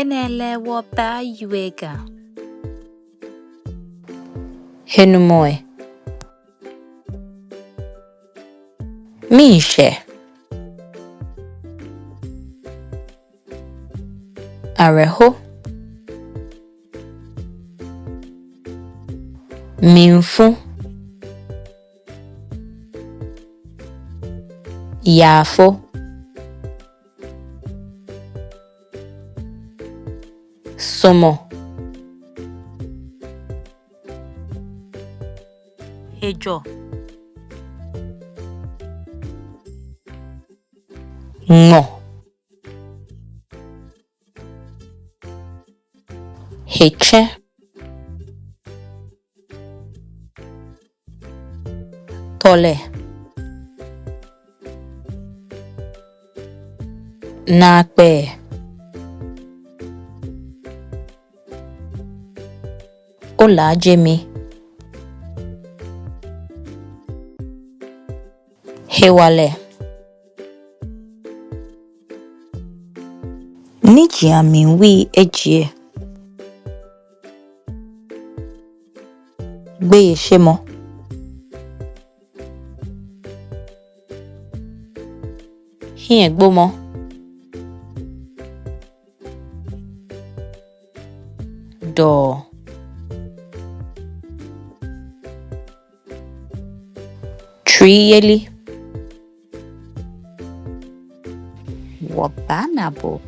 enele wo ba yuega. Henumoe. Mishe. Areho. Minfu. Yafo. Somo. Hejo. Ngo. Heche. Tole. Nakpe. Ola Jimmy. Hewale. Niji aminwi ejie. Gbeye shemo. Hien gbomo. Do. Triyeli. Wabanabo.